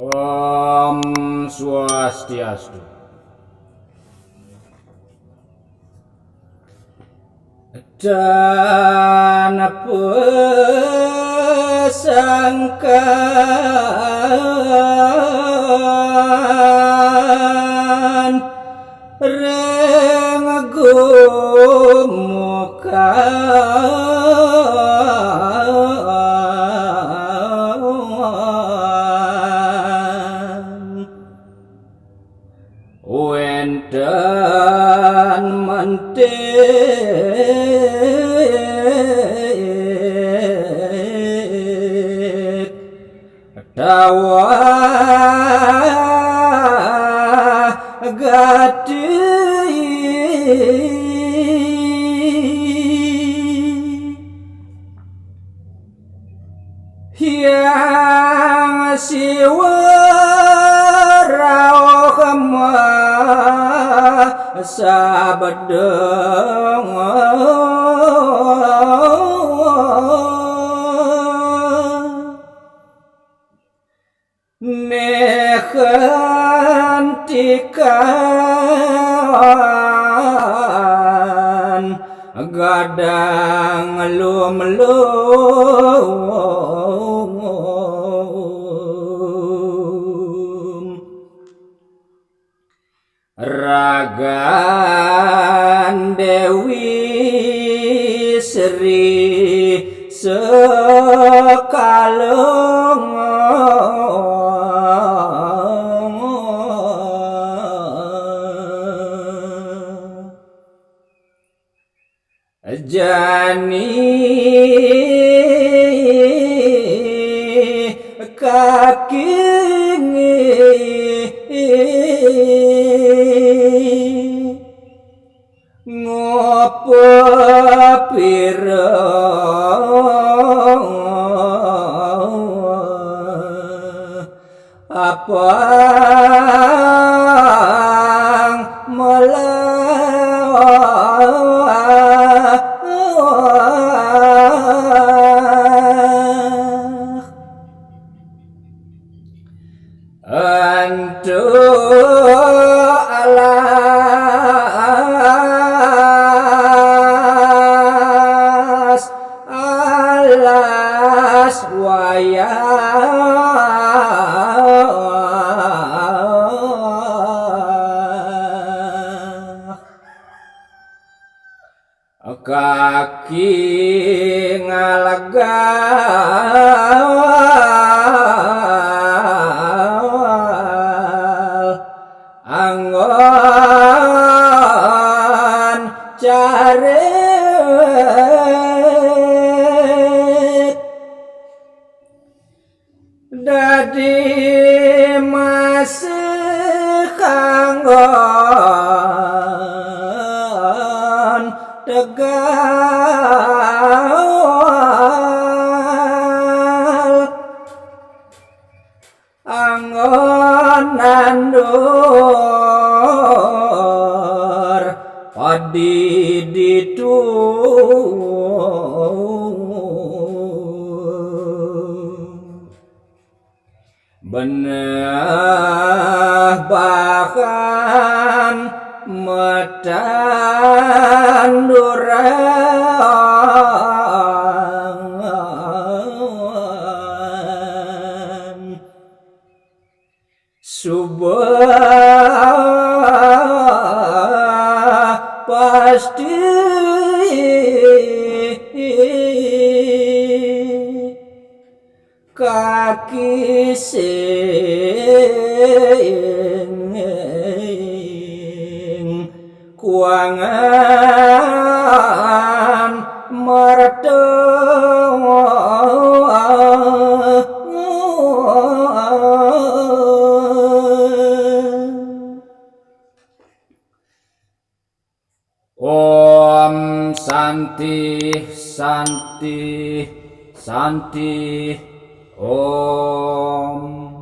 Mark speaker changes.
Speaker 1: Om Swastiastu. Dan pesangkan reng gumukan wenten mentik dawa gati yang siwarau kemah sabedeng nehentikan gadang lum-lum ragan Dewi Sri sekaleng jani kaki ngopo pirang apang antu alas wayah kaki ngalagal anggon carit dadi masih kanggon tegal anggon nandur padi ditu beneh bahkan metanduran subah pasti kaki sing kuangan merteng Om Santi Santi Santi Om